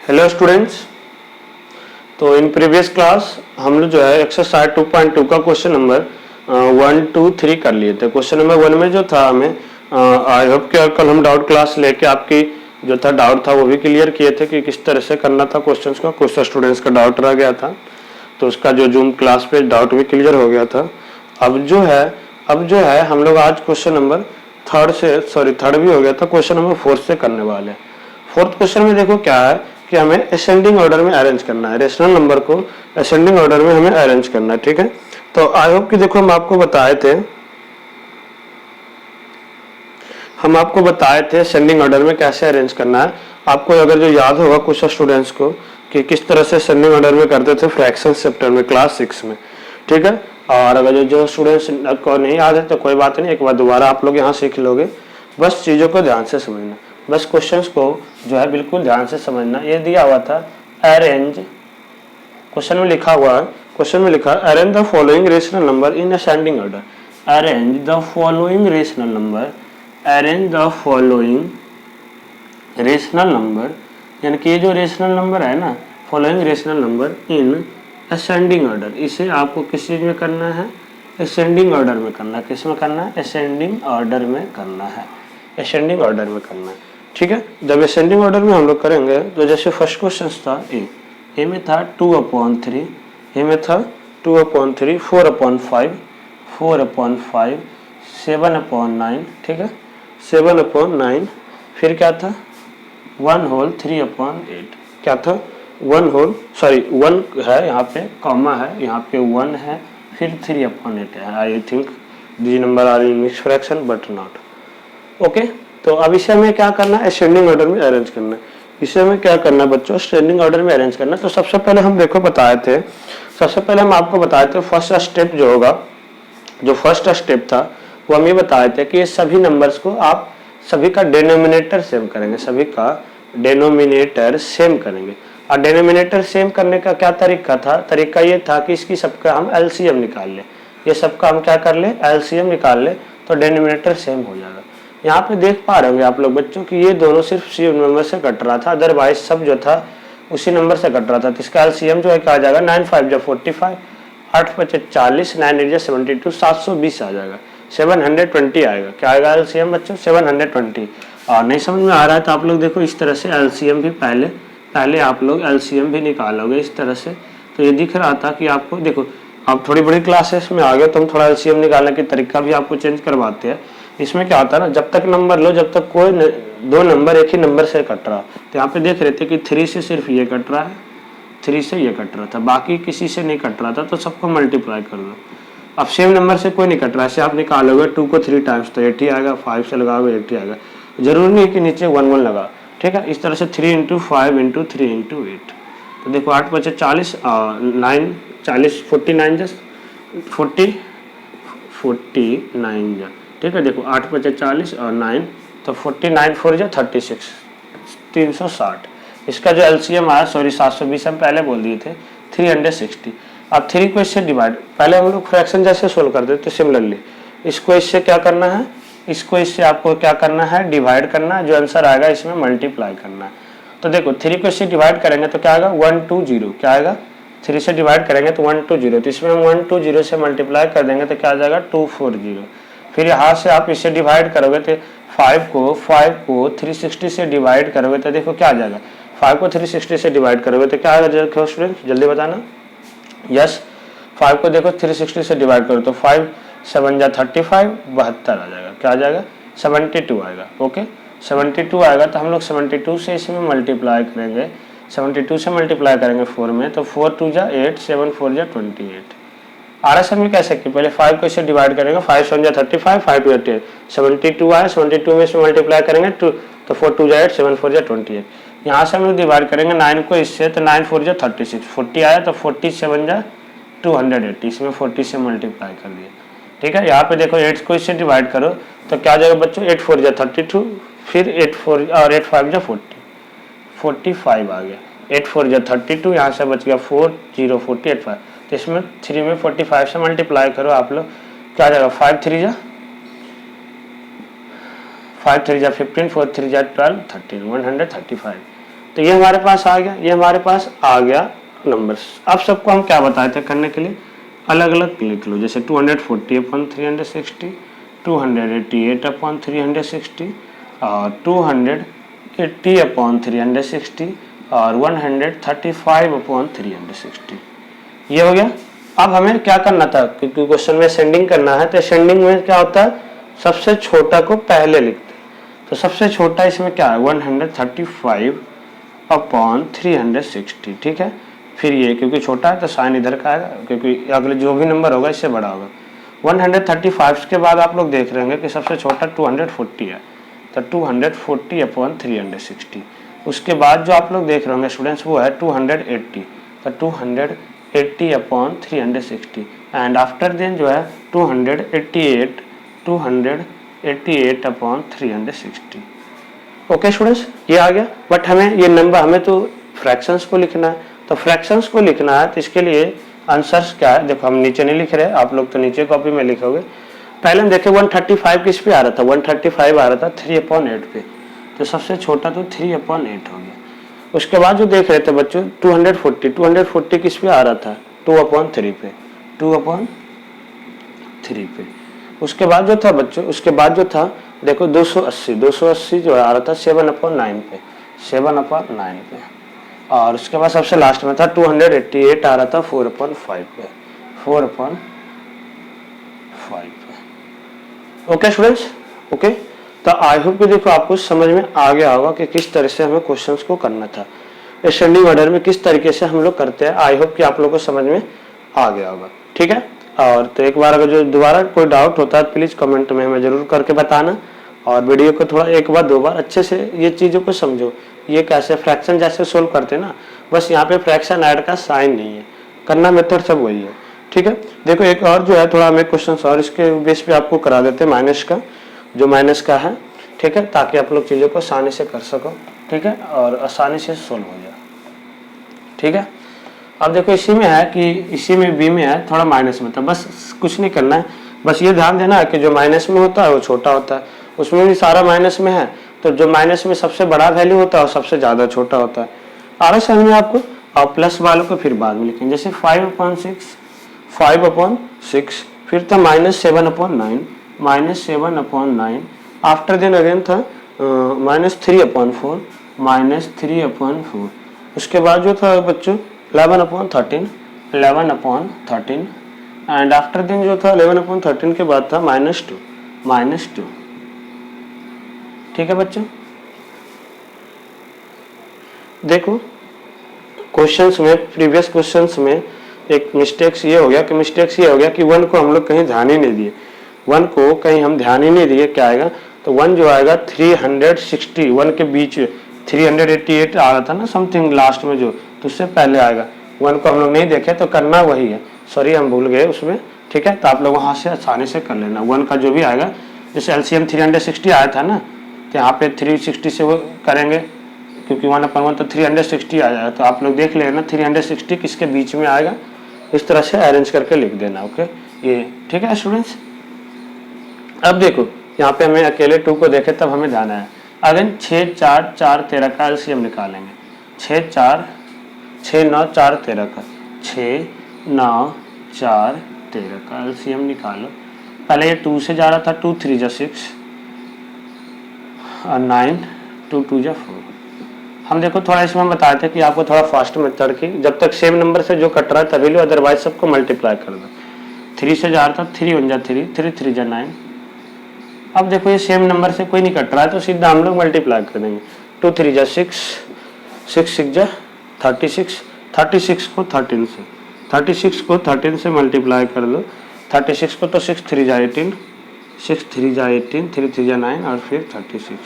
Hello students. तो in previous class हम लोग जो है एक्सरसाइज 2.2 का क्वेश्चन नंबर 1, 2, 3 कर लिए थे। क्वेश्चन नंबर 1 में जो था हमें आई होप कि कल हम डाउट क्लास लेके आपकी जो था डाउट था वो भी क्लियर किए थे कि किस तरह से करना था क्वेश्चंस का। कुछ स्टूडेंट्स का डाउट रह गया था तो उसका जो जूम क्लास पे डाउट भी क्लियर हो गया था। अब जो है हम लोग आज क्वेश्चन नंबर थर्ड भी हो गया था, क्वेश्चन नंबर 4 से करने वाले हैं। फोर्थ क्वेश्चन में देखो क्या है कि हमें असेंडिंग ऑर्डर में अरेंज करना है, रेशनल नंबर को असेंडिंग ऑर्डर में हमें अरेंज करना है। ठीक है, तो आई होप कि देखो हम आपको बताए थे असेंडिंग ऑर्डर में कैसे अरेंज करना है। आपको अगर जो याद होगा कुछ स्टूडेंट्स को कि किस तरह से असेंडिंग ऑर्डर में करते थे फ्रैक्शन चैप्टर में क्लास 6 में। ठीक है, और अगर जो स्टूडेंट्स को नहीं याद है तो कोई बात नहीं, एक बार दोबारा आप लोग यहाँ सीख लोगे। बस चीज़ों को ध्यान से समझना, बस क्वेश्चंस को जो है बिल्कुल ध्यान से समझना। ये दिया हुआ था अरेंज, क्वेश्चन में लिखा arrange the following rational number in ascending order. Arrange the following rational number, यानी कि ये जो रेशनल नंबर है ना, following rational number in ascending order, इसे आपको किस चीज में करना है? असेंडिंग ऑर्डर में करना है। किस में करना है? असेंडिंग ऑर्डर में करना है, असेंडिंग ऑर्डर में करना है। ठीक है, जब असेंडिंग ऑर्डर में हम लोग करेंगे तो जैसे फर्स्ट क्वेश्चन था ए में था 2/3, ए में था 2/3, 4/5, 4/5, 7/9। ठीक है, 7/9, फिर क्या था 1 होल 3/8। क्या था 1 है यहाँ पे, कॉमा है यहाँ पे, 1 है, फिर 3/8 है। I think the number are in mix fraction but not okay. तो अब इसे हमें क्या करना है? असेंडिंग ऑर्डर में अरेंज करना है। इसे हमें क्या करना है बच्चों? असेंडिंग ऑर्डर में अरेंज करना है। तो सबसे पहले हम देखो हम आपको बताए थे फर्स्ट स्टेप जो होगा, जो फर्स्ट स्टेप था वो हम ये बताए थे कि ये सभी नंबर्स को आप सभी का डिनोमिनेटर सेम करेंगे, सभी का डिनोमिनेटर सेम करेंगे। और डिनोमिनेटर सेम करने का क्या तरीका था? तरीका ये था कि इसकी सबका हम एलसीएम निकाल लें। ये सबका हम क्या कर ले? एलसीएम निकाल ले, तो डिनोमिनेटर सेम हो जाएगा। यहाँ पे देख पा रहे होंगे आप लोग बच्चों कि ये दोनों सिर्फ सी नंबर से कट रहा था, अदरवाइज सब जो था उसी नंबर से कट रहा था। तो इसका एलसीएम जो है क्या आ जाएगा? 9 5 जा 45, 8 5 40, 9 8 जा 72, 720 आ जाएगा, 720 आएगा। क्या आएगा एलसीएम बच्चों? 720। और नहीं समझ में आ रहा है तो आप लोग देखो इस तरह से एलसीएम भी पहले आप लोग एलसीएम भी निकालोगे इस तरह से। तो ये दिख रहा था कि आपको देखो आप थोड़ी बड़ी क्लासेस में आ गए तो हम थोड़ा एलसीएम निकालने की तरीका भी आपको चेंज करवाते हैं। इसमें क्या होता है ना, जब तक नंबर लो, जब तक कोई दो नंबर एक ही नंबर से कट रहा, तो यहाँ पे देख रहे थे कि 3 से सिर्फ ये कट रहा है, 3 से ये कट रहा था, बाकी किसी से नहीं कट रहा था, तो सबको मल्टीप्लाई कर दो। अब सेम नंबर से कोई नहीं कट रहा है, ऐसे आप निकालोगे 2 को 3 टाइम्स तो 80 आएगा, 5 से लगाओगे 80 आएगा। जरूरी नहीं कि नीचे 1 1 लगा। ठीक है, इस तरह से 3 × 5 × 3 × 8। तो देखो 8 5 40, 9 40, 49 जस्ट 49 जा। ठीक है, देखो 8 5 40 और 9, तो 49 4 जा 36, 360। इसका जो एलसीएम आया 720 हम पहले बोल दिए थे 360। अब 3 को इससे डिवाइड, पहले हम लोग फ्रैक्शन जैसे सोल्व कर देते सिमिलरली, इसको इससे क्या करना है? इसको इससे आपको क्या करना है? डिवाइड करना है। जो आंसर आएगा इसमें मल्टीप्लाई करना है। तो देखो 3 को इससे डिवाइड करेंगे तो क्या आएगा? 120। क्या आएगा? 3 से डिवाइड करेंगे तो 120, तो इसमें हम 120 से मल्टीप्लाई कर देंगे तो क्या आ जाएगा? 240। फिर यहाँ से आप इससे डिवाइड करोगे तो 5 को 360 से डिवाइड करोगे तो देखो क्या आ जाएगा? 5 को 360 से डिवाइड करोगे तो क्या आएगा? देखो स्टूडेंट जल्दी बताना। यस, 5 को देखो 360 से डिवाइड करो तो 5 7 जा 35, 72 आ जाएगा। क्या आ जाएगा? 72 आएगा। ओके, 72 आएगा तो हम लोग 72 से इसमें मल्टीप्लाई करेंगे, 72 से मल्टीप्लाई करेंगे 4 में, तो 4 2 जा 8, 7 4 जा 28। आरएसएम में कैसे कि पहले 5 को इससे डिवाइड करेंगे, 5 7 जा 35, 5 2 8, 72 आया, 72 में इसमें मल्टीप्लाई करेंगे 2, तो 4 2 जा 8, 7 4 जा 28। यहाँ से हम लोग डिवाइड करेंगे 9 को इससे, तो 9 4 जा 36, 40 आया, तो 47 जा 280, इसमें 40 से मल्टीप्लाई कर दिया। ठीक है, यहाँ पे देखो 8 को इससे डिवाइड करो तो क्या आ जाएगा बच्चों? 8 4 जा 32, फिर 8 4 और 8 5 जा 45 आ गया। 8 4 जा 32, यहाँ से बच गया 4 0 40 8 5, तो इसमें 3 में 45 से मल्टीप्लाई करो आप लोग, क्या आ जाएगा? 5 3 जा 15, 4 3 जा 12, 13, 135। तो ये हमारे पास आ गया, ये हमारे पास आ गया नंबर्स। अब सबको हम क्या बताए थे करने के लिए, अलग अलग लिख लो। जैसे 240 अपॉन 360, 288 अपॉन 360 और 280 अपॉन 360 और 135 अपॉन 360। ये हो गया। अब हमें क्या करना था, क्योंकि क्वेश्चन में असेंडिंग करना है, तो असेंडिंग में क्या होता है, सबसे छोटा को पहले लिखते हैं। तो सबसे छोटा इसमें क्या है, 135 अपॉन 360, ठीक है। फिर ये क्योंकि छोटा है तो साइन इधर का आएगा, क्योंकि अगले जो भी नंबर होगा इससे बड़ा होगा। 135 के बाद आप लोग देख रहे होंगे कि सबसे छोटा 240 है, तो 240 अपॉन 360। उसके बाद जो आप लोग देख रहे होंगे स्टूडेंट्स वो है 280, तो 280 अपॉन 360 एंड आफ्टर देन जो है 288 अपॉन 360। ओके स्टूडेंट्स, ये आ गया। बट हमें ये नंबर, हमें तो फ्रैक्शंस को लिखना है, तो फ्रैक्शंस को लिखना है तो इसके लिए आंसर्स क्या है, देखो हम नीचे नहीं लिख रहे, आप लोग तो नीचे कॉपी में लिखोगे। पहले हम देखें 135 किस पे आ रहा था, 135 आ रहा था 3/8 पे, तो सबसे छोटा तो 3/8 हो गया। उसके बाद जो देख रहे थे बच्चों 240 किस पे आ रहा था, 2/3 पे, 2/3 पे। उसके बाद जो था बच्चों, उसके बाद जो था देखो 280 जो आ रहा था 7/9 पे, 7/9 पे। और उसके बाद सबसे लास्ट में था 288 आ रहा था 4/5 पे, 4/5 पे। Okay students, okay. तो आई होप कि देखो आपको समझ में आ गया होगा कि किस तरह से हमें क्वेश्चंस को करना था, असेंडिंग ऑर्डर में किस तरीके से हम लोग करते हैं। आई होप कि आप लोगों को समझ में आ गया होगा, ठीक है। और तो एक बार अगर जो दोबारा कोई डाउट होता है प्लीज कमेंट में हमें जरूर करके बताना, और वीडियो को थोड़ा एक बार दो बार अच्छे से ये चीज़ों को समझो। ये कैसे फ्रैक्शन जैसे सोल्व करते हैं ना, बस यहाँ पे फ्रैक्शन ऐड का साइन नहीं है, करना मेथड सब वही है, ठीक है। देखो एक और जो है थोड़ा हमें क्वेश्चन और इसके बेस पे आपको करा देते हैं माइनस का, जो माइनस का है, ठीक है, ताकि आप लोग चीज़ों को आसानी से कर सको, ठीक है, और आसानी से सोल्व हो जाए, ठीक है। अब देखो इसी में है कि इसी में बी में है थोड़ा माइनस में था, बस कुछ नहीं करना है, बस ये ध्यान देना है कि जो माइनस में होता है वो छोटा होता है, उसमें भी सारा माइनस में है, तो जो माइनस में सबसे बड़ा वैल्यू होता है और सबसे ज़्यादा छोटा होता है। आ रहा समझ में आपको। और प्लस वालों को फिर बाद में लिखेंगे, जैसे 5/6 फिर था -7/9, -7/9 आफ्टर देन अगेन था -3/4, -3/4। उसके बाद जो था बच्चों 11/13 एंड आफ्टर देन जो था 11/13 के बाद था -2, ठीक है बच्चों। देखो क्वेश्चंस में, प्रीवियस क्वेश्चंस में एक मिस्टेक्स ये हो गया कि 1 को हम लोग कहीं ध्यान ही नहीं दिए, 1 को कहीं हम ध्यान ही नहीं दिए, क्या आएगा, तो 1 जो आएगा 360, 1 के बीच 388 आ रहा था ना समथिंग लास्ट में जो, तो उससे पहले आएगा। 1 को हम लोग नहीं देखे तो करना वही है, सॉरी हम भूल गए उसमें, ठीक है। तो आप लोग वहाँ से आसानी से कर लेना, 1 का जो भी आएगा, जैसे LCM 360 आया था ना, तो यहाँ पे 360 से वो करेंगे, क्योंकि 1/1 तो 360 आ जाएगा, तो आप लोग देख लेना 360 किसके बीच में आएगा, इस तरह से अरेंज करके लिख देना, ओके ये, ठीक है स्टूडेंट्स। अब देखो यहाँ पे हमें अकेले 2 को देखे तब हमें ध्यान आया। अगेन 6, 4, 4, 13 का LCM निकालेंगे, 6, 4, 6, 9, 4, 13 का, 6, 9, 4, 13 का LCM निकालो। पहले ये 2 से जा रहा था, 2 3 जा 6 और 9, 2 2 जा 4। हम देखो थोड़ा इसमें बताए थे कि आपको थोड़ा फास्ट मेथड की, जब तक सेम नंबर से जो कट रहा है तभी लो, अदरवाइज सबको मल्टीप्लाई कर दो। 3 से जा रहा था, 3 1 जा 3, 3 3 जा 9। अब देखो ये सेम नंबर से कोई नहीं कट रहा है तो सीधा हम लोग मल्टीप्लाई कर देंगे, 2 3 जा 6, 6 6 जा 36, 36 को 13 से मल्टीप्लाई कर दो। 36 को तो 6 3 जा 18, 6 3 जा 18, 3 3 जा 9 और फिर 36,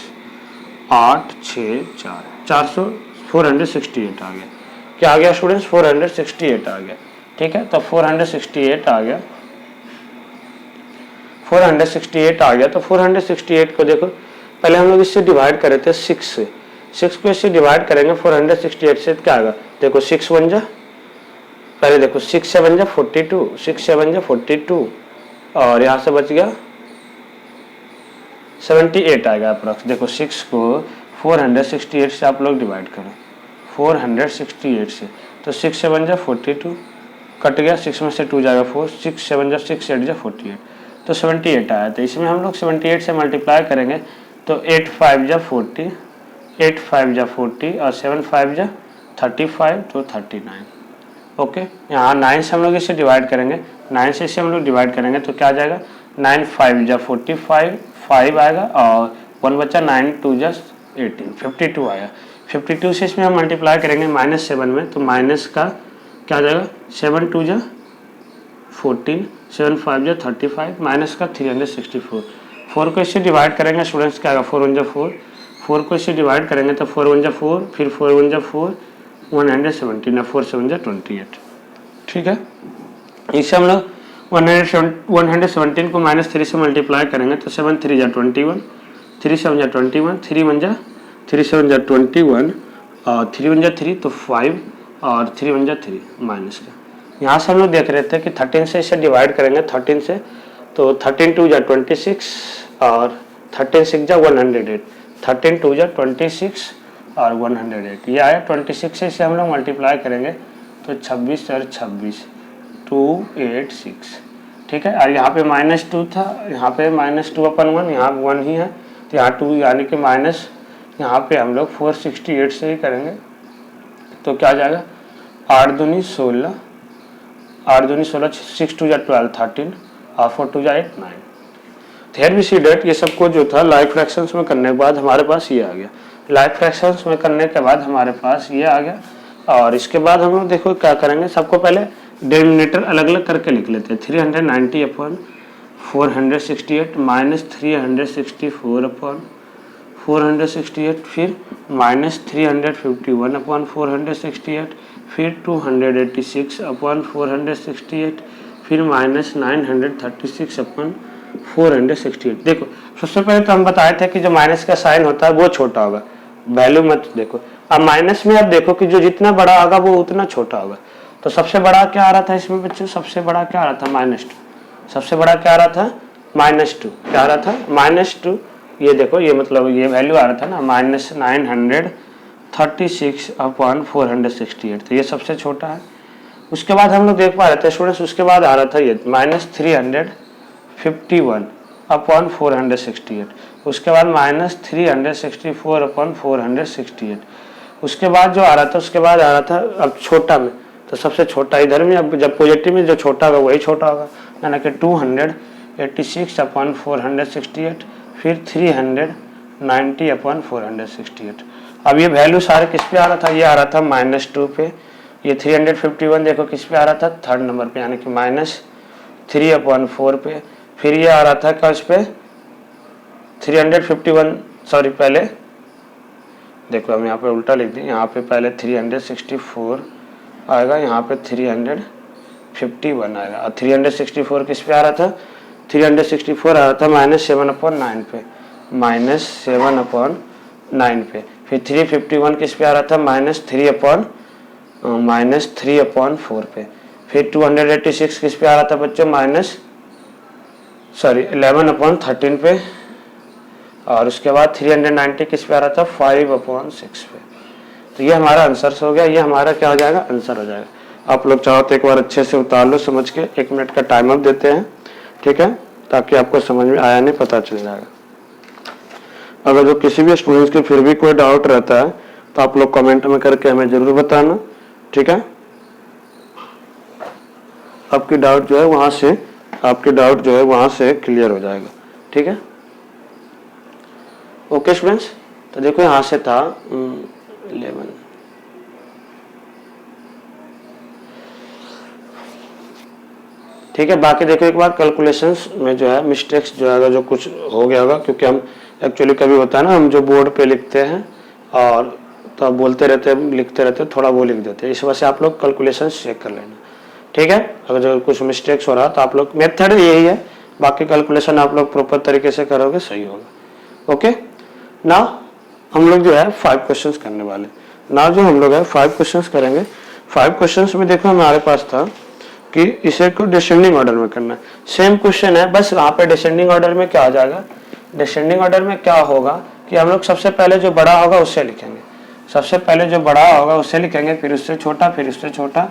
8 6 4, 468 आ गया। क्या आ गया स्टूडेंट्स, 468 आ गया, ठीक है। तो 468 आ गया, 468 आ गया। तो 468 को देखो पहले हम लोग इससे डिवाइड करे थे 6 से, 6 को इससे डिवाइड करेंगे 468 से, क्या आएगा, देखो 6 1 जा, पहले देखो 6 7 जा 42, 6 7 जा 42 और यहाँ से बच गया 78 आएगा अप्रॉक्स। देखो 6 को 468 से आप लोग डिवाइड करो, 468 से, तो 6 से बन जा 42, कट गया, 6 में से 2 जाएगा 4, 6 से बन जा 6 8 जा 48, तो 78 आया। तो इसमें हम लोग 78 से मल्टीप्लाई करेंगे तो 8 5 जा 40, 8 5 जा 40 और 7 5 जा 35, तो 39। ओके, यहाँ 9 से हम लोग इसे डिवाइड करेंगे, 9 से इसे हम लोग डिवाइड करेंगे तो क्या आ जाएगा, 9 5 जा 45, 5 आएगा और 1 बचा, 9 2 जा 18, 52 आया। 52 से इसमें हम मल्टीप्लाई करेंगे -7 में, तो माइनस का क्या आ जाएगा, 7 2 जा 14, 7 5 जा 35, माइनस का 364। 4 को इससे डिवाइड करेंगे स्टूडेंट्स, क्या आएगा 4 1 जा 4, 4 को इससे डिवाइड करेंगे तो 4 1 जा 4, फिर 4 1 जा 4, 117, 4 7 जा 28। ठीक है, इसे हम लोग 117 को -3 से मल्टीप्लाई करेंगे तो 7 3 जा 21, 3 7 जा 21, 3 7 जा 21 और 3 1 जा 3, तो 5 और 3 1 जा 3 माइनस का। यहाँ से हम लोग देख रहे थे कि 13 से इसे डिवाइड करेंगे, 13 से, तो 13 2 जा 26 और 13 6 जा 108, 13 2 जा 26 और 108, ये आया। 26 से इसे हम लोग मल्टीप्लाई करेंगे तो 26 और 26 286। ठीक है, और यहाँ पे -2 था, यहाँ पे -2/1, यहाँ 1 ही है, तो यहाँ 2 यानी कि माइनस, यहाँ पे हम लोग 468 से ही करेंगे तो क्या आ जाएगा, 8 दूनी 16, 8 दूनी 16, 6 2 जा 12 13 और 4 2 जा 8 9। हियर वी सी दैट ये सबको जो था लाइक फ्रैक्शंस में करने के बाद हमारे पास ये आ गया। लाइक फ्रैक्शंस में करने के बाद हमारे पास ये आ गया, और इसके बाद हम लोग देखो क्या करेंगे, सबको पहले डिनोमिनेटर अलग अलग करके लिख लेते हैं। 390 अपॉन 468 माइनस 364 अपॉन 468, फिर माइनस 351 अपॉन 468, फिर 286 अपॉन 468, फिर माइनस 936 अपॉन 468। देखो सबसे पहले तो हम बताए थे कि जो माइनस का साइन होता है वो छोटा होगा, वैल्यू मत देखो। अब माइनस में आप देखो कि जो जितना बड़ा होगा वो उतना छोटा होगा। तो सबसे बड़ा क्या आ रहा था इसमें बच्चों, सबसे बड़ा क्या आ रहा था, -2। सबसे बड़ा क्या आ रहा था, -2। क्या आ रहा था, -2। ये देखो, ये मतलब ये वैल्यू आ रहा था ना, -936 अपॉन 468, तो ये सबसे छोटा है। उसके बाद हम लोग देख पा रहे थे स्टूडेंट्स, उसके बाद आ रहा था ये -351 अपॉन 468, उसके बाद -364 अपॉन 468। उसके बाद जो आ रहा था, उसके बाद आ रहा था अब छोटा में, तो सबसे छोटा इधर में, अब जब पॉजिटिव में जो छोटा होगा वही छोटा होगा, यानी कि 286 अपॉन 468, फिर 390 अपॉन 468। अब ये वैल्यू सारे किस पे आ रहा था, ये आ रहा था -2 पे। ये 351 देखो किस पे आ रहा था, 3rd नंबर पे, यानी कि -3 अपॉन 4 पे। फिर ये आ रहा था किस पे, 351, सॉरी पहले देखो हम यहाँ पे उल्टा लिख दें, यहाँ पे पहले 364 आएगा, यहाँ पे 351 आएगा, और 364 किस पे आ रहा था, 364 आ रहा था -7/9 पे, -7/9 पे। फिर 351 किस पे आ रहा था, -3/4 पे। फिर 286 किस पे आ रहा था बच्चों, 11/13 पे। और उसके बाद 390 किस पे आ रहा था, 5/6 पे। तो ये हमारा आंसर हो गया, ये हमारा क्या हो जाएगा, आंसर हो जाएगा। आप लोग चाहो तो एक बार अच्छे से उतार लो समझ के, 1 मिनट का टाइम अप देते हैं, ठीक है, ताकि आपको समझ में आया नहीं पता चल जाएगा। अगर जो किसी भी स्टूडेंट्स के फिर भी कोई डाउट रहता है तो आप लोग कमेंट में करके हमें जरूर बताना, ठीक है। आपकी डाउट जो है वहां से क्लियर हो जाएगा, ठीक है। ओके स्टूडेंट्स, तो देखो यहाँ से था 11, ठीक है। बाकी देखो एक बार कैलकुलेशंस में जो है मिस्टेक्स जो है जो कुछ हो गया होगा, क्योंकि हम एक्चुअली कभी होता है ना, हम जो बोर्ड पे लिखते हैं और तो बोलते रहते हैं, लिखते रहते हैं, थोड़ा वो लिख देते हैं, इस वजह से आप लोग कैलकुलेशंस चेक कर लेना, ठीक है। अगर जो कुछ मिस्टेक्स हो रहा तो आप लोग, मेथड यही है, बाकी कैलकुलेशन आप लोग प्रॉपर तरीके से करोगे सही होगा। ओके, नाउ हम लोग जो है 5 क्वेश्चंस करने वाले। नाउ जो हम लोग है 5 क्वेश्चंस करेंगे। 5 क्वेश्चंस में देखो हमारे पास था कि इसे को डिसेंडिंग ऑर्डर में करना है। सेम क्वेश्चन है, बस वहाँ पे डिसेंडिंग ऑर्डर में क्या आ जाएगा, डिसेंडिंग ऑर्डर में क्या होगा कि हम लोग सबसे पहले जो बड़ा होगा उससे लिखेंगे, सबसे पहले जो बड़ा होगा उससे लिखेंगे, फिर उससे छोटा, फिर उससे छोटा,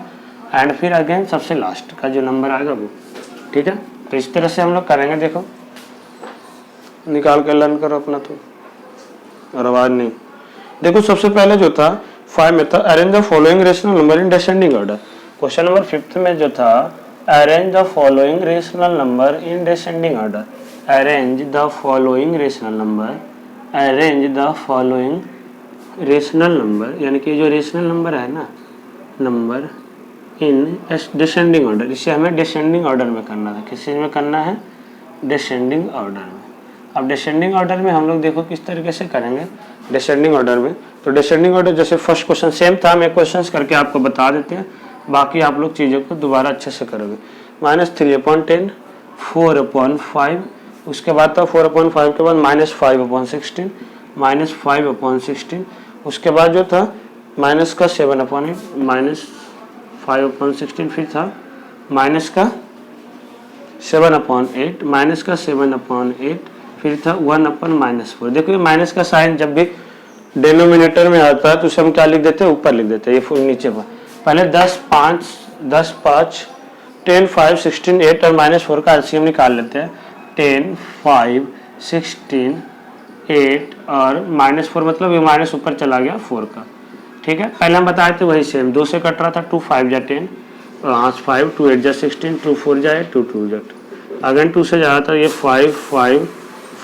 एंड फिर अगेन सबसे लास्ट का जो नंबर आएगा वो। ठीक है, तो इस तरह से हम लोग करेंगे। देखो निकाल के लर्न करो अपना तो, और आवाज नहीं। देखो सबसे पहले जो था 5 में था arrange the following rational number in descending order. Question number 5 में जो था arrange the following rational number in descending order. Arrange the following rational number, arrange the following rational number, यानी कि जो रेशनल नंबर है ना, नंबर इन डिसेंडिंग ऑर्डर, इसे हमें डिसेंडिंग ऑर्डर में करना था। किस चीज़ में करना है? डिसेंडिंग ऑर्डर में। अब डिसेंडिंग ऑर्डर में हम लोग देखो किस तरीके से करेंगे डिसेंडिंग ऑर्डर में। तो डिसेंडिंग ऑर्डर जैसे फर्स्ट क्वेश्चन सेम था, हम एक क्वेश्चन करके आपको बता देते हैं, बाकी आप लोग चीज़ों को दोबारा अच्छे से करोगे। -3/10, 4/5, उसके बाद था 4/5 के बाद -5/16, -5/16, उसके बाद जो था माइनस का 7/8, -5/16, फिर था माइनस का 7/8, माइनस का 7/8, फिर था 1/-4। देखो ये माइनस का साइन जब भी डिनोमिनेटर में आता है तो उसे हम क्या लिख देते हैं? ऊपर लिख देते हैं, ये फुल नीचे पर। पहले 10, 5, 10, 5, 10, 5, 16, 8 और -4 का एलसीएम निकाल लेते हैं। 10, 5, 16, 8 और -4, मतलब ये माइनस ऊपर चला गया 4 का। ठीक है, पहले हम बताए थे वही सेम, 2 से कट रहा था, 2 5 जा 10, 5, 2 8 जा 16, 2 4 जाए 2 2 जा, अगेन 2 से जा रहा था ये 5 5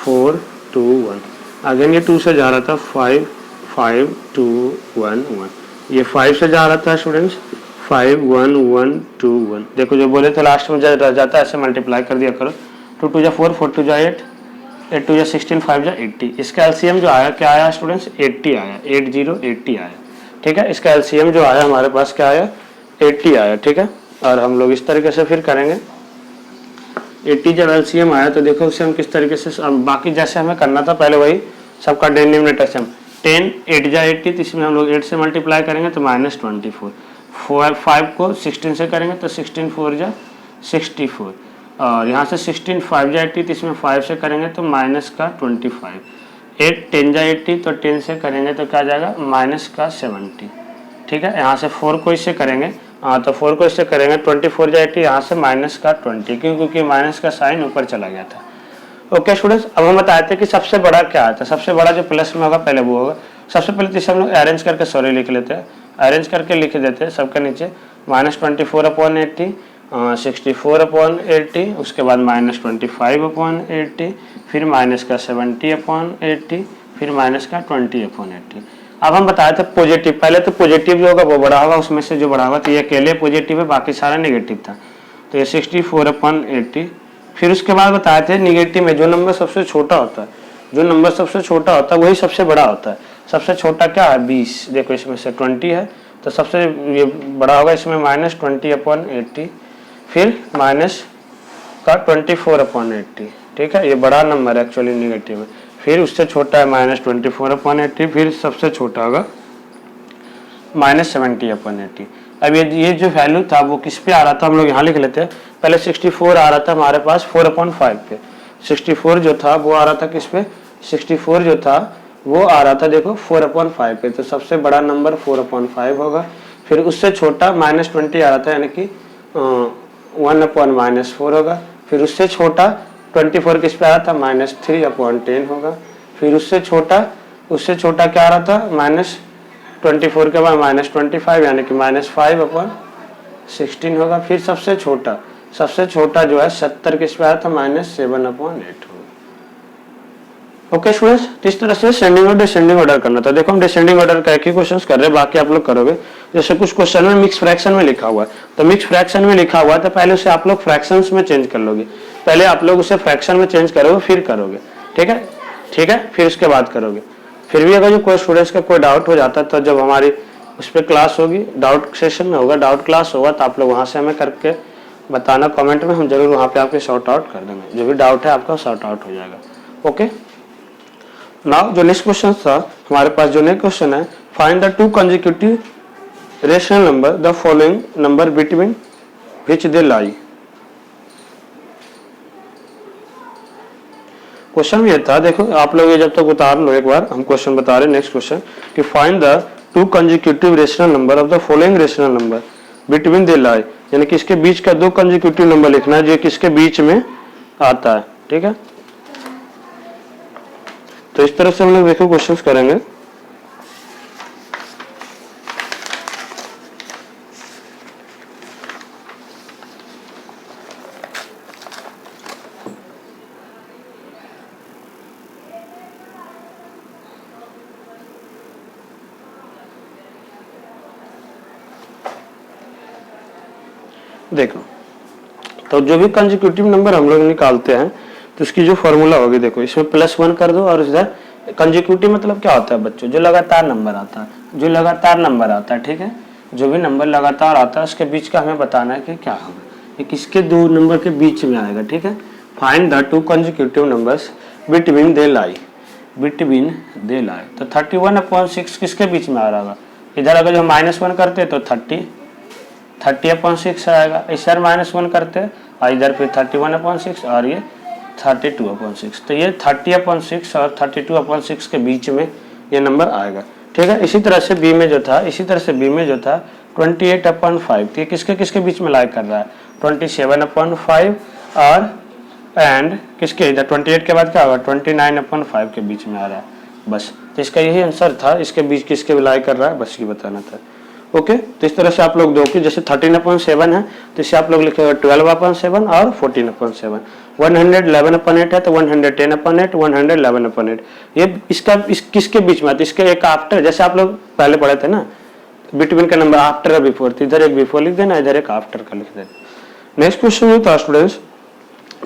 4 2 1, अगेन ये 2 से जा रहा था 5 5 2 1 1, ये 5 से जा रहा था स्टूडेंट्स 5 1 1 2 1। देखो जो बोले थे लास्ट में रह जाता है, ऐसे मल्टीप्लाई कर दिया करो। 2 2 जा 4, 4 2 जा 8, 8 2 जा 16, 5 जा 80। इसका एलसीएम जो आया क्या आया स्टूडेंट्स? 80 आया, 80 आया। ठीक है, इसका एलसीएम जो आया हमारे पास क्या आया? 80 आया। ठीक है, और हम लोग इस तरीके से फिर करेंगे। 80 जब एलसीएम आया तो देखो उसे हम किस तरीके से, अब बाकी जैसे हमें करना था पहले वही सबका डिनोमिनेटर से हम 10 8 जा 80, तो इसमें हम लोग 8 से मल्टीप्लाई करेंगे तो -24, 5 को 16 से करेंगे तो 16 4 जा 64, और यहाँ से 16 5 जा 80, तो इसमें 5 से करेंगे तो माइनस का 25, 8 10 जा 80, तो 10 से करेंगे तो क्या जाएगा? माइनस का 70। ठीक है, यहाँ से 4 को इससे करेंगे, हाँ तो 4 को इससे करेंगे 24 जा 80, यहाँ से माइनस का 20, क्योंकि माइनस का साइन ऊपर चला गया था। ओके स्टूडेंट्स, अब हम बताते हैं कि सबसे बड़ा क्या आता है। सबसे बड़ा जो प्लस में होगा पहले वो होगा। सबसे पहले तो इसे हम लोग अरेंज करके लिख लेते हैं, अरेंज करके लिख देते हैं सबके नीचे। -24/80, 64/80, उसके बाद -25/80, फिर माइनस का 70/80, फिर माइनस का 20/80। अब हम बताए थे पॉजिटिव, पहले तो पॉजिटिव जो होगा वो बड़ा होगा, उसमें से जो बड़ा होगा, तो ये अकेले पॉजिटिव है, बाकी सारा नेगेटिव था, तो ये 64/80। फिर उसके बाद बताए थे निगेटिव में जो नंबर सबसे छोटा होता है, जो नंबर सबसे छोटा होता है वही सबसे बड़ा होता है। सबसे छोटा क्या है? 20। देखो इसमें से 20 है तो सबसे ये बड़ा होगा, इसमें -20/80, फिर माइनस का 24/80। ठीक है, ये बड़ा नंबर एक्चुअली निगेटिव है। फिर उससे छोटा है -24/80, फिर सबसे छोटा होगा -70/80। अब ये जो वैल्यू था वो किस पे आ रहा था, हम लोग यहाँ लिख लेते हैं। पहले 64 आ रहा था हमारे पास 4/5 पे, 64 जो था वो आ रहा था किस पे? 64 जो था वो आ रहा था देखो 4/5 पे, तो सबसे बड़ा नंबर 4/5 होगा। फिर उससे छोटा -20 आ रहा था, यानी कि 1/-4 होगा। फिर उससे छोटा 24 किस पे आ रहा था? -3/10 होगा। फिर उससे छोटा क्या आ रहा था? -24 के बाद -25, यानी कि -5/16 होगा। फिर सबसे छोटा जो है 70 किस पे आया था? -7/8 होगा। ओके स्टूडेंट्स, इस तरह से सेंडिंग और डिसेंडिंग ऑर्डर करना था। देखो हम डिसेंडिंग ऑर्डर का एक ही क्वेश्चन कर रहे हैं, बाकी आप लोग करोगे। जैसे कुछ क्वेश्चन में मिक्स फ्रैक्शन में लिखा हुआ है, तो मिक्स फ्रैक्शन में लिखा हुआ है तो पहले उसे आप लोग फ्रैक्शंस में चेंज कर लोगे। पहले आप लोग उसे फ्रैक्शन में चेंज करोगे फिर करोगे। ठीक है, फिर उसके बाद करोगे। फिर भी अगर जो कोई स्टूडेंट्स का कोई डाउट हो जाता है तो जब हमारी उस पर क्लास होगी, डाउट सेशन में होगा, डाउट क्लास होगा, तो आप लोग वहाँ से हमें करके बताना कमेंट में, हम जरूर वहाँ पे आपके सॉर्ट आउट कर देंगे। जो भी डाउट है आपका सॉर्ट आउट हो जाएगा। ओके, नाउ जो नेक्स्ट क्वेश्चन था हमारे पास, जो नेक्स्ट क्वेश्चन है, find the 2 consecutive rational number the following number between which they lie. Question ये था, देखो आप लोग ये जब तक उतार लो एक बार, हम क्वेश्चन बता रहे हैं नेक्स्ट क्वेश्चन कि find the two consecutive rational number of the following rational number between they lie, यानी कि इसके बीच का दो कंसेक्यूटिव नंबर लिखना है जो किसके बीच में आता है। ठीक है, तो इस तरह से हम लोग देखो क्वेश्चंस करेंगे। देखो, तो जो भी कंसेक्यूटिव नंबर हम लोग निकालते हैं तो इसकी जो फॉर्मूला होगी, देखो इसमें +1 कर दो और इधर कंसेक्यूटिव मतलब क्या होता है बच्चों, जो लगातार नंबर आता है, जो लगातार नंबर आता है। ठीक है, जो भी नंबर लगातार आता है उसके बीच का हमें बताना है कि क्या होगा, ये किसके दो नंबर के बीच में आएगा। ठीक है, find the two consecutive numbers between they lie, between they lie. तो 31/6 किसके बीच में आ रहा होगा, इधर अगर जो -1 करते तो 30/6 आएगा, इधर -1 करते और इधर फिर 31/6 और ये 32/6, तो ये 30/6 और 32/6 के बीच में ये नंबर आएगा। ठीक है, इसी तरह से बी में जो था, 28/5, तो ये किसके किसके बीच में लाई कर रहा है, 27/5 और एंड किसके, इधर 28 के बाद क्या होगा, 29/5 के बीच में आ रहा है। बस, तो इसका यही आंसर था, इसके बीच किसके लाई कर रहा है, बस ये बताना था। ओके, तो इस तरह से आप लोग देखो, जैसे 13/7 है तो इसे आप लोग लिखेगा 12/7 और 14/7। 111/8 है तो 110/8, 111/8। ये किसके बीच में आता है, इसके एक आफ्टर, जैसे आप लोग पहले पढ़े थे ना बिटवीन का नंबर आफ्टर और बिफोर, तो इधर एक बिफोर लिख देना, इधर एक आफ्टर का लिख देना। नेक्स्ट क्वेश्चन जो था students,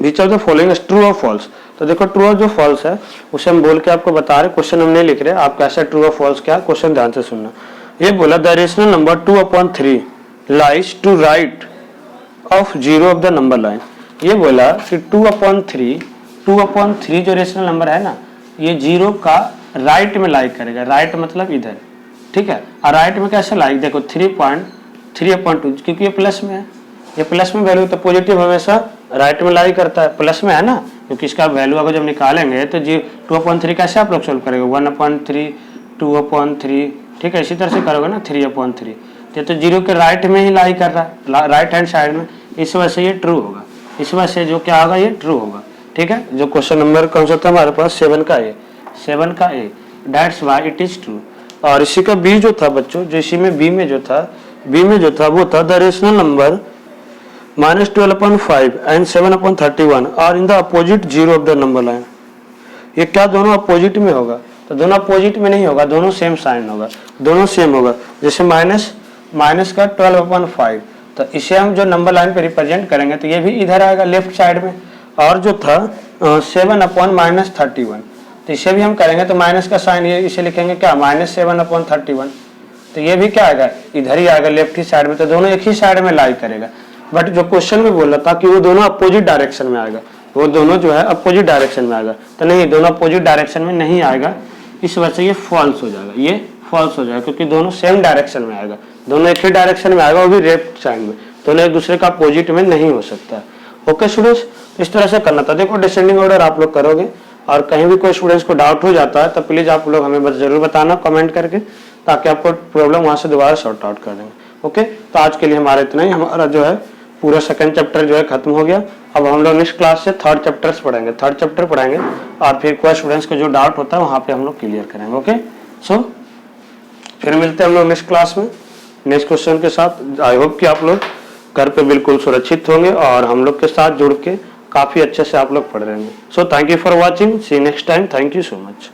which of the following is true और फॉल्स। तो देखो ट्रू और जो फॉल्स है उसे हम बोल के आपको बता रहे, क्वेश्चन हम नहीं लिख रहे, आप कैसा ट्रू और फॉल्स क्या, क्वेश्चन ध्यान से सुनना। ये बोला the rational number 2/3 lies to right of 0 of the number line. ये बोला कि 2/3 जो रेशनल नंबर है ना, ये 0 का राइट में लाई करेगा, राइट मतलब इधर। ठीक है, और राइट में कैसे लाई, देखो 3/2, क्योंकि ये प्लस में है, ये प्लस में वैल्यू तो पॉजिटिव हमेशा राइट में लाई करता है, प्लस में है ना, क्योंकि इसका वैल्यू अगर जब निकालेंगे तो 2/3 कैसे आप लोग सोल्व करेंगे, 1/3, 2/3। ठीक है, इसी तरह से करोगे ना 3/3, तो 0 के राइट में ही लाई कर रहा है, राइट हैंड साइड में, इस वजह से ये ट्रू होगा, इस वजह से जो क्या होगा ये ट्रू होगा। ठीक है, जो क्वेश्चन नंबर कौन सा था हमारे पास, 7 का ए, that's why it is true. और इसी का बी जो था बच्चों, जो इसी में बी में जो था वो था the rational number -12/5 and 7/31 are in the opposite 0 of the number line. ये क्या दोनों अपोजिट में होगा, तो दोनों अपोजिट में नहीं होगा, दोनों सेम साइन होगा, दोनों सेम होगा। जैसे माइनस का 12/5, तो इसे हम जो नंबर लाइन पे रिप्रेजेंट करेंगे तो ये भी इधर आएगा लेफ्ट साइड में। और जो था 7/-31, तो इसे भी हम करेंगे तो माइनस का साइन, ये इसे लिखेंगे क्या, -7/31, तो ये भी क्या आएगा, इधर ही आएगा लेफ्ट ही साइड में, तो दोनों एक ही साइड में लाई करेगा। बट जो क्वेश्चन में बोल रहा था कि वो दोनों अपोजिट डायरेक्शन में आएगा, वो दोनों जो है अपोजिट डायरेक्शन में आएगा, तो नहीं, दोनों अपोजिट डायरेक्शन में नहीं आएगा, इस वजह से ये फॉल्स हो जाएगा, ये फॉल्स हो जाएगा, क्योंकि दोनों सेम डायरेक्शन में आएगा, दोनों एक ही डायरेक्शन में आएगा, वो भी लेफ्ट साइड में, दोनों एक दूसरे का अपोजिट में नहीं हो सकता। ओके स्टूडेंट्स, इस तरह से करना था। देखो डिसेंडिंग ऑर्डर आप लोग करोगे, और कहीं भी कोई स्टूडेंट्स को डाउट हो जाता है तो प्लीज आप लोग हमें बस जरूर बताना कमेंट करके, ताकि आपको प्रॉब्लम वहां से दोबारा सॉर्ट आउट कर देंगे। ओके, तो आज के लिए हमारा इतना ही, हमारा जो है पूरा सेकंड चैप्टर जो है खत्म हो गया। अब हम लोग नेक्स्ट क्लास से थर्ड चैप्टर पढ़ेंगे, और फिर कोई स्टूडेंट्स को जो डाउट होता है वहाँ पे हम लोग क्लियर करेंगे। ओके, सो फिर मिलते हैं हम लोग नेक्स्ट क्लास में नेक्स्ट क्वेश्चन के साथ। आई होप कि आप लोग घर पे बिल्कुल सुरक्षित होंगे और हम लोग के साथ जुड़ के काफ़ी अच्छे से आप लोग पढ़ रहे हैं। So thank you for watching, see next time, thank you so much.